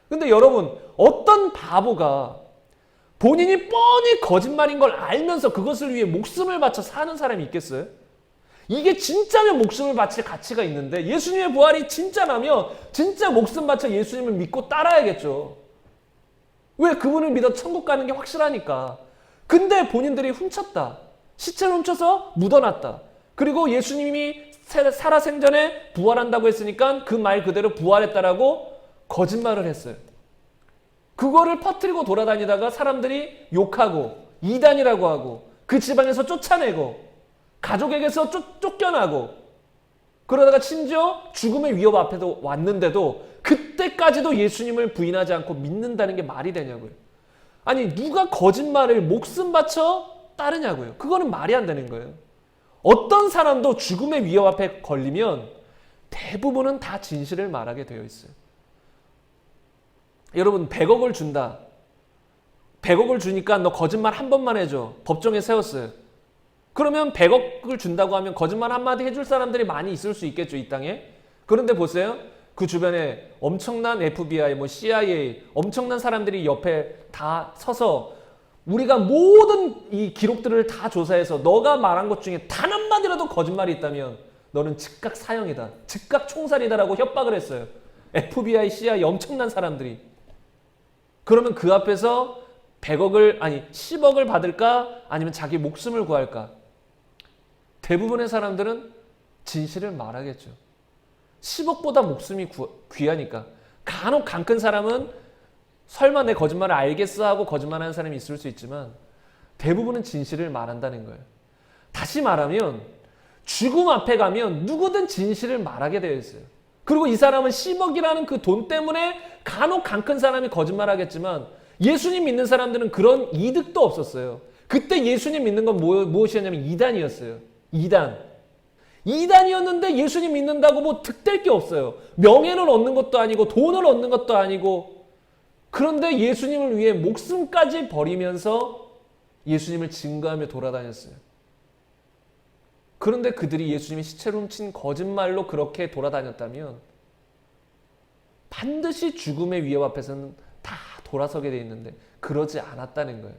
근데 여러분, 어떤 바보가 본인이 뻔히 거짓말인 걸 알면서 그것을 위해 목숨을 바쳐 사는 사람이 있겠어요? 이게 진짜면 목숨을 바칠 가치가 있는데 예수님의 부활이 진짜라면 진짜 목숨 바쳐 예수님을 믿고 따라야겠죠. 왜? 그분을 믿어 천국 가는 게 확실하니까. 근데 본인들이 훔쳤다. 시체를 훔쳐서 묻어놨다. 그리고 예수님이 살아생전에 부활한다고 했으니까 그 말 그대로 부활했다라고 거짓말을 했어요. 그거를 퍼뜨리고 돌아다니다가 사람들이 욕하고 이단이라고 하고 그 지방에서 쫓아내고 가족에게서 쫓겨나고 그러다가 심지어 죽음의 위협 앞에도 왔는데도 그때까지도 예수님을 부인하지 않고 믿는다는 게 말이 되냐고요. 아니 누가 거짓말을 목숨 바쳐 따르냐고요. 그거는 말이 안 되는 거예요. 어떤 사람도 죽음의 위협 앞에 걸리면 대부분은 다 진실을 말하게 되어 있어요. 여러분 100억을 준다. 100억을 주니까 너 거짓말 한 번만 해줘. 법정에 세웠어요. 그러면 100억을 준다고 하면 거짓말 한마디 해줄 사람들이 많이 있을 수 있겠죠, 이 땅에. 그런데 보세요. 그 주변에 엄청난 FBI, CIA, 엄청난 사람들이 옆에 다 서서 우리가 모든 이 기록들을 다 조사해서 너가 말한 것 중에 단 한마디라도 거짓말이 있다면 너는 즉각 사형이다. 즉각 총살이다라고 협박을 했어요. FBI, CIA 엄청난 사람들이. 그러면 그 앞에서 10억을 받을까? 아니면 자기 목숨을 구할까? 대부분의 사람들은 진실을 말하겠죠. 10억보다 목숨이 귀하니까. 간혹 강 큰 사람은 설마 내 거짓말을 알겠어 하고 거짓말하는 사람이 있을 수 있지만 대부분은 진실을 말한다는 거예요. 다시 말하면 죽음 앞에 가면 누구든 진실을 말하게 되어 있어요. 그리고 이 사람은 10억이라는 그 돈 때문에 간혹 강 큰 사람이 거짓말하겠지만 예수님 믿는 사람들은 그런 이득도 없었어요. 그때 예수님 믿는 건 무엇이었냐면 이단이었어요. 이단이었는데 예수님 믿는다고 뭐 득될 게 없어요. 명예를 얻는 것도 아니고 돈을 얻는 것도 아니고 그런데 예수님을 위해 목숨까지 버리면서 예수님을 증거하며 돌아다녔어요. 그런데 그들이 예수님의 시체를 훔친 거짓말로 그렇게 돌아다녔다면 반드시 죽음의 위협 앞에서는 다 돌아서게 돼 있는데 그러지 않았다는 거예요.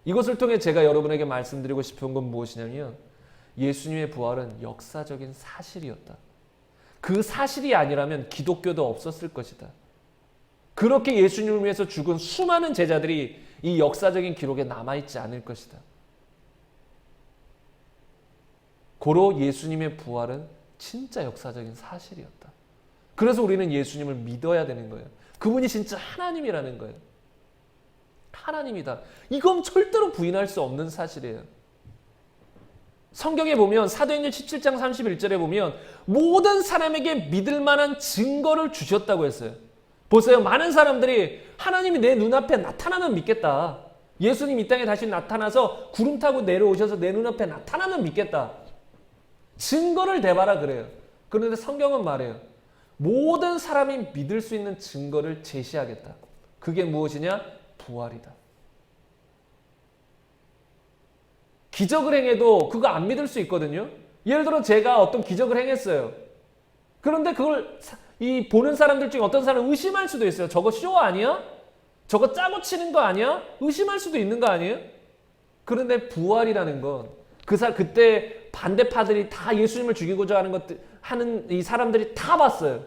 이것을 통해 제가 여러분에게 말씀드리고 싶은 건 무엇이냐면 예수님의 부활은 역사적인 사실이었다. 그 사실이 아니라면 기독교도 없었을 것이다. 그렇게 예수님을 위해서 죽은 수많은 제자들이 이 역사적인 기록에 남아있지 않을 것이다. 고로 예수님의 부활은 진짜 역사적인 사실이었다. 그래서 우리는 예수님을 믿어야 되는 거예요. 그분이 진짜 하나님이라는 거예요. 하나님이다. 이건 절대로 부인할 수 없는 사실이에요. 성경에 보면 사도행전 17장 31절에 보면 모든 사람에게 믿을 만한 증거를 주셨다고 했어요. 보세요. 많은 사람들이 하나님이 내 눈앞에 나타나면 믿겠다. 예수님 이 땅에 다시 나타나서 구름 타고 내려오셔서 내 눈앞에 나타나면 믿겠다. 증거를 대봐라 그래요. 그런데 성경은 말해요. 모든 사람이 믿을 수 있는 증거를 제시하겠다. 그게 무엇이냐? 부활이다. 기적을 행해도 그거 안 믿을 수 있거든요. 예를 들어 제가 어떤 기적을 행했어요. 그런데 그걸 보는 사람들 중에 어떤 사람은 의심할 수도 있어요. 저거 쇼 아니야? 저거 짜고 치는 거 아니야? 의심할 수도 있는 거 아니에요? 그런데 부활이라는 건 그때 반대파들이 다 예수님을 죽이고자 하는 이 사람들이 다 봤어요.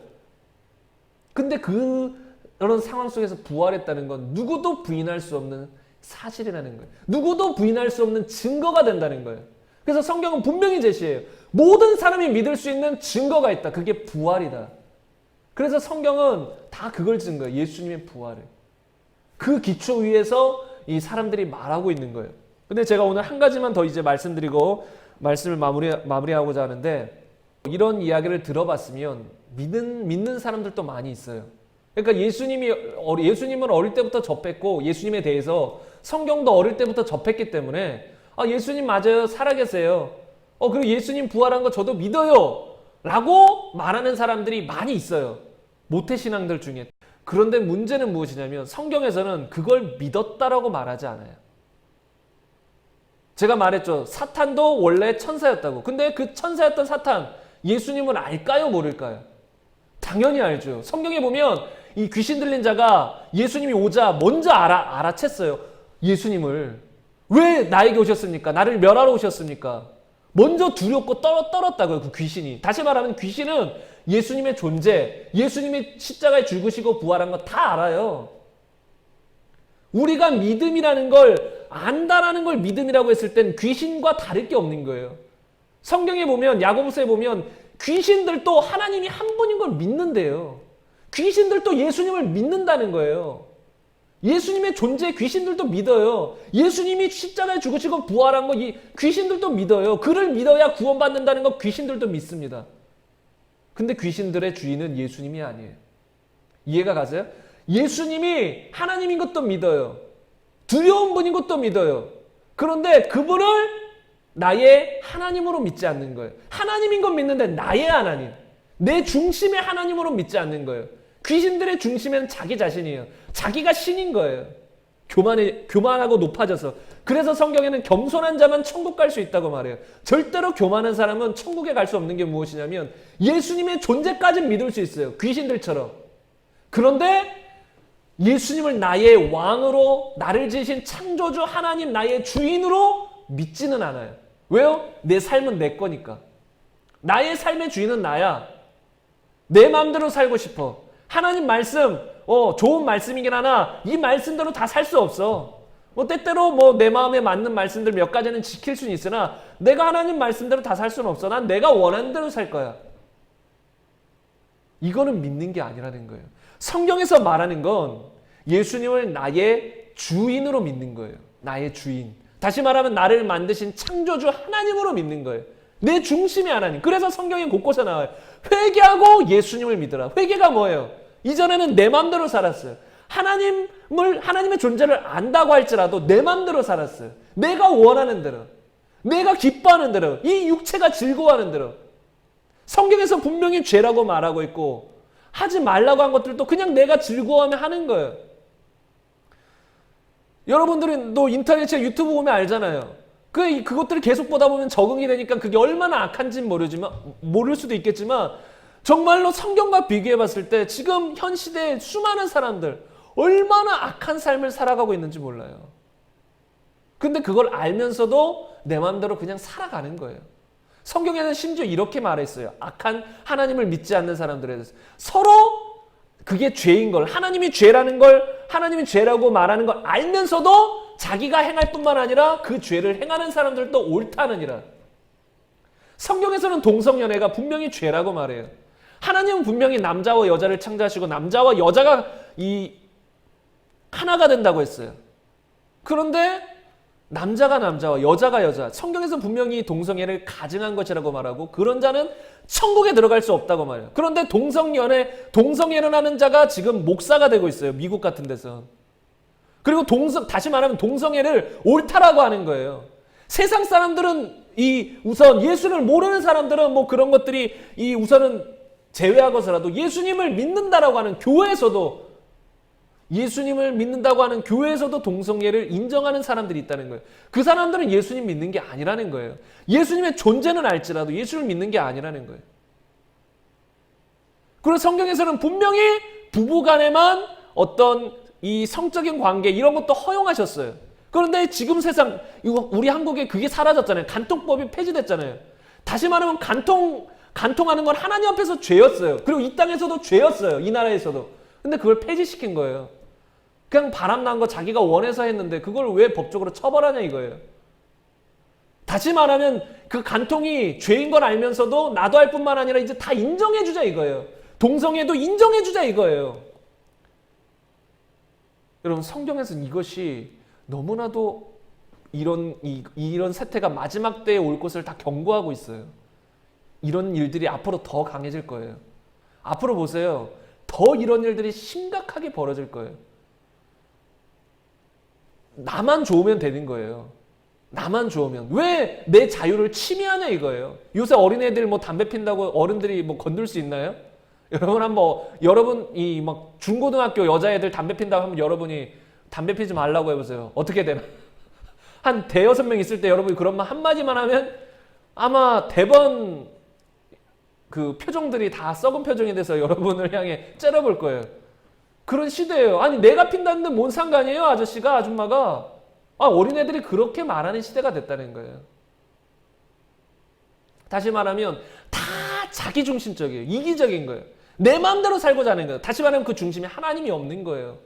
근데 그런 상황 속에서 부활했다는 건 누구도 부인할 수 없는 사실이라는 거예요. 누구도 부인할 수 없는 증거가 된다는 거예요. 그래서 성경은 분명히 제시해요. 모든 사람이 믿을 수 있는 증거가 있다. 그게 부활이다. 그래서 성경은 다 그걸 증거해요. 예수님의 부활을. 그 기초 위에서 이 사람들이 말하고 있는 거예요. 근데 제가 오늘 한 가지만 더 이제 말씀드리고 말씀을 마무리하고자 하는데 이런 이야기를 들어봤으면 믿는 사람들도 많이 있어요. 그러니까 예수님은 어릴 때부터 접했고 예수님에 대해서 성경도 어릴 때부터 접했기 때문에 예수님 맞아요. 살아계세요. 그리고 예수님 부활한 거 저도 믿어요. 라고 말하는 사람들이 많이 있어요. 모태신앙들 중에. 그런데 문제는 무엇이냐면 성경에서는 그걸 믿었다라고 말하지 않아요. 제가 말했죠. 사탄도 원래 천사였다고. 근데 그 천사였던 사탄, 예수님을 알까요? 모를까요? 당연히 알죠. 성경에 보면 이 귀신 들린 자가 예수님이 오자 먼저 알아챘어요. 예수님을. 왜 나에게 오셨습니까? 나를 멸하러 오셨습니까? 먼저 두렵고 떨었다고요. 그 귀신이. 다시 말하면 귀신은 예수님의 존재, 예수님이 십자가에 죽으시고 부활한 거 다 알아요. 우리가 믿음이라는 걸 안다라는 걸 믿음이라고 했을 땐 귀신과 다를 게 없는 거예요. 성경에 보면 야고보서에 보면 귀신들도 하나님이 한 분인 걸 믿는데요. 귀신들도 예수님을 믿는다는 거예요. 예수님의 존재 귀신들도 믿어요. 예수님이 십자가에 죽으시고 부활한 거 귀신들도 믿어요. 그를 믿어야 구원받는다는 거 귀신들도 믿습니다. 근데 귀신들의 주인은 예수님이 아니에요. 이해가 가세요? 예수님이 하나님인 것도 믿어요. 두려운 분인 것도 믿어요. 그런데 그분을 나의 하나님으로 믿지 않는 거예요. 하나님인 건 믿는데 나의 하나님, 내 중심의 하나님으로 믿지 않는 거예요. 귀신들의 중심에는 자기 자신이에요. 자기가 신인 거예요. 교만하고 높아져서. 그래서 성경에는 겸손한 자만 천국 갈 수 있다고 말해요. 절대로 교만한 사람은 천국에 갈 수 없는 게 무엇이냐면 예수님의 존재까지는 믿을 수 있어요. 귀신들처럼. 그런데 예수님을 나의 왕으로, 나를 지으신 창조주 하나님 나의 주인으로 믿지는 않아요. 왜요? 내 삶은 내 거니까. 나의 삶의 주인은 나야. 내 마음대로 살고 싶어. 하나님 말씀, 좋은 말씀이긴 하나 이 말씀대로 다 살 수 없어. 때때로 내 마음에 맞는 말씀들 몇 가지는 지킬 수는 있으나 내가 하나님 말씀대로 다 살 수는 없어. 난 내가 원하는 대로 살 거야. 이거는 믿는 게 아니라는 거예요. 성경에서 말하는 건 예수님을 나의 주인으로 믿는 거예요. 나의 주인. 다시 말하면 나를 만드신 창조주 하나님으로 믿는 거예요. 내 중심의 하나님. 그래서 성경에 곳곳에 나와요. 회개하고 예수님을 믿으라. 회개가 뭐예요? 이전에는 내 맘대로 살았어요. 하나님의 존재를 안다고 할지라도 내 맘대로 살았어요. 내가 원하는 대로. 내가 기뻐하는 대로. 이 육체가 즐거워하는 대로. 성경에서 분명히 죄라고 말하고 있고 하지 말라고 한 것들도 그냥 내가 즐거워하면 하는 거예요. 여러분들은 또 인터넷에 유튜브 보면 알잖아요. 그것들을 계속 보다 보면 적응이 되니까 그게 얼마나 악한지는 모를 수도 있겠지만 정말로 성경과 비교해 봤을 때 지금 현 시대의 수많은 사람들 얼마나 악한 삶을 살아가고 있는지 몰라요. 근데 그걸 알면서도 내 마음대로 그냥 살아가는 거예요. 성경에는 심지어 이렇게 말했어요. 악한 하나님을 믿지 않는 사람들에 대해서 서로 그게 죄인 걸, 하나님이 죄라는 걸, 하나님이 죄라고 말하는 걸 알면서도 자기가 행할 뿐만 아니라 그 죄를 행하는 사람들도 옳다느니라. 성경에서는 동성연애가 분명히 죄라고 말해요. 하나님은 분명히 남자와 여자를 창조하시고 남자와 여자가 하나가 된다고 했어요. 그런데 남자가 남자와 여자가 여자, 성경에서 분명히 동성애를 가증한 것이라고 말하고 그런 자는 천국에 들어갈 수 없다고 말해요. 그런데 동성애를 하는 자가 지금 목사가 되고 있어요. 미국 같은 데서. 그리고 다시 말하면 동성애를 옳다라고 하는 거예요. 세상 사람들은 우선 예수를 모르는 사람들은 그런 것들이 우선은 제외하고서라도 예수님을 믿는다라고 하는 교회에서도 예수님을 믿는다고 하는 교회에서도 동성애를 인정하는 사람들이 있다는 거예요. 그 사람들은 예수님 믿는 게 아니라는 거예요. 예수님의 존재는 알지라도 예수를 믿는 게 아니라는 거예요. 그리고 성경에서는 분명히 부부간에만 어떤 이 성적인 관계 이런 것도 허용하셨어요. 그런데 지금 세상 우리 한국에 그게 사라졌잖아요. 간통법이 폐지됐잖아요. 다시 말하면 간통하는 건 하나님 앞에서 죄였어요. 그리고 이 땅에서도 죄였어요. 이 나라에서도. 근데 그걸 폐지시킨 거예요. 그냥 바람난 거 자기가 원해서 했는데 그걸 왜 법적으로 처벌하냐 이거예요. 다시 말하면 그 간통이 죄인 걸 알면서도 나도 할 뿐만 아니라 이제 다 인정해주자 이거예요. 동성애도 인정해주자 이거예요. 여러분 성경에서는 이것이 너무나도 이런 세태가 마지막 때에 올 것을 다 경고하고 있어요. 이런 일들이 앞으로 더 강해질 거예요. 앞으로 보세요. 더 이런 일들이 심각하게 벌어질 거예요. 나만 좋으면 되는 거예요. 나만 좋으면. 왜 내 자유를 침해하냐 이거예요. 요새 어린애들 뭐 담배 핀다고 어른들이 뭐 건들 수 있나요? 여러분이 막 중고등학교 여자애들 담배 핀다고 하면 여러분이 담배 피지 말라고 해보세요. 어떻게 되나? 한 대여섯 명 있을 때 여러분이 그런 말 한마디만 하면 아마 대번 그 표정들이 다 썩은 표정이 돼서 여러분을 향해 째려볼 거예요. 그런 시대예요. 아니 내가 핀다는데 뭔 상관이에요 아저씨가 아줌마가. 어린애들이 그렇게 말하는 시대가 됐다는 거예요. 다시 말하면 다 자기중심적이에요. 이기적인 거예요. 내 마음대로 살고자 하는 거예요. 다시 말하면 그 중심에 하나님이 없는 거예요.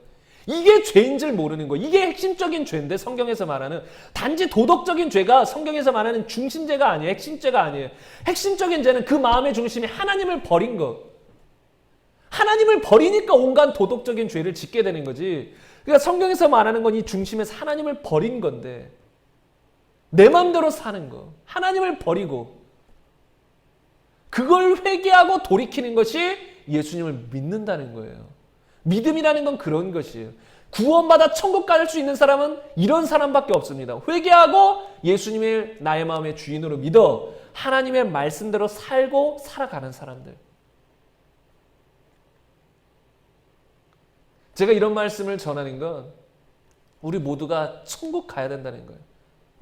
이게 죄인 줄 모르는 거예요. 이게 핵심적인 죄인데 성경에서 말하는 단지 도덕적인 죄가 성경에서 말하는 중심죄가 아니에요. 핵심죄가 아니에요. 핵심적인 죄는 그 마음의 중심이 하나님을 버린 거. 하나님을 버리니까 온갖 도덕적인 죄를 짓게 되는 거지. 그러니까 성경에서 말하는 건 이 중심에서 하나님을 버린 건데 내 마음대로 사는 거. 하나님을 버리고 그걸 회개하고 돌이키는 것이 예수님을 믿는다는 거예요. 믿음이라는 건 그런 것이에요. 구원받아 천국 갈 수 있는 사람은 이런 사람밖에 없습니다. 회개하고 예수님을 나의 마음의 주인으로 믿어 하나님의 말씀대로 살고 살아가는 사람들. 제가 이런 말씀을 전하는 건 우리 모두가 천국 가야 된다는 거예요.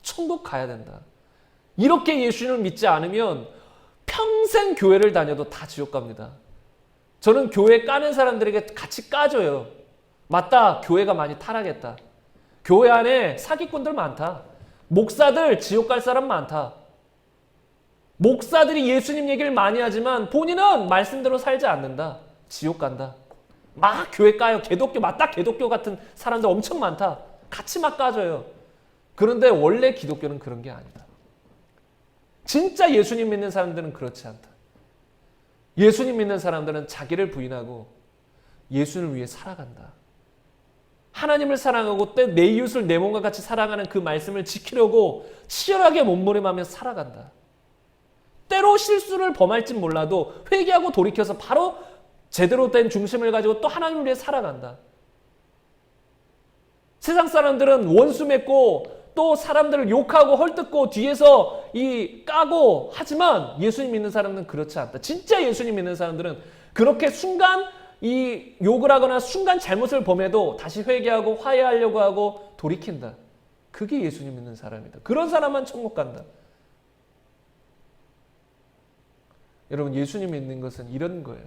천국 가야 된다. 이렇게 예수님을 믿지 않으면 평생 교회를 다녀도 다 지옥 갑니다. 저는 교회 까는 사람들에게 같이 까줘요. 맞다. 교회가 많이 타락했다. 교회 안에 사기꾼들 많다. 목사들 지옥 갈 사람 많다. 목사들이 예수님 얘기를 많이 하지만 본인은 말씀대로 살지 않는다. 지옥 간다. 막 교회 까요. 개독교 맞다. 개독교 같은 사람들 엄청 많다. 같이 막 까줘요. 그런데 원래 기독교는 그런 게 아니다. 진짜 예수님 믿는 사람들은 그렇지 않다. 예수님 믿는 사람들은 자기를 부인하고 예수를 위해 살아간다. 하나님을 사랑하고 내 이웃을 내 몸과 같이 사랑하는 그 말씀을 지키려고 치열하게 몸부림하며 살아간다. 때로 실수를 범할진 몰라도 회개하고 돌이켜서 바로 제대로 된 중심을 가지고 또 하나님을 위해 살아간다. 세상 사람들은 원수 맺고 또 사람들을 욕하고 헐뜯고 뒤에서 까고 하지만 예수님 믿는 사람은 그렇지 않다. 진짜 예수님 믿는 사람들은 그렇게 순간 욕을 하거나 순간 잘못을 범해도 다시 회개하고 화해하려고 하고 돌이킨다. 그게 예수님 믿는 사람이다. 그런 사람만 천국 간다. 여러분 예수님 믿는 것은 이런 거예요.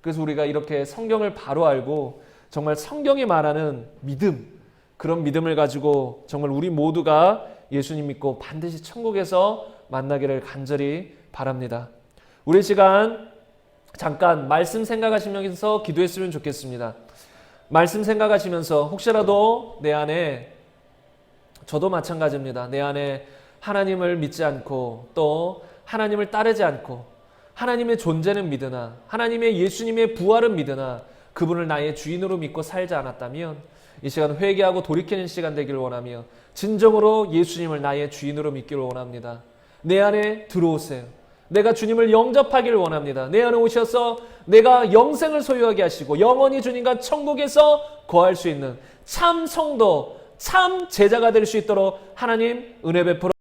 그래서 우리가 이렇게 성경을 바로 알고 정말 성경이 말하는 믿음, 그런 믿음을 가지고 정말 우리 모두가 예수님 믿고 반드시 천국에서 만나기를 간절히 바랍니다. 우리 시간 잠깐 말씀 생각하시면서 기도했으면 좋겠습니다. 말씀 생각하시면서 혹시라도 내 안에 저도 마찬가지입니다. 내 안에 하나님을 믿지 않고 또 하나님을 따르지 않고 하나님의 존재는 믿으나 하나님의 예수님의 부활은 믿으나 그분을 나의 주인으로 믿고 살지 않았다면 이 시간 회개하고 돌이키는 시간 되기를 원하며 진정으로 예수님을 나의 주인으로 믿기를 원합니다. 내 안에 들어오세요. 내가 주님을 영접하기를 원합니다. 내 안에 오셔서 내가 영생을 소유하게 하시고 영원히 주님과 천국에서 거할 수 있는 참 성도, 참 제자가 될 수 있도록 하나님 은혜 베풀어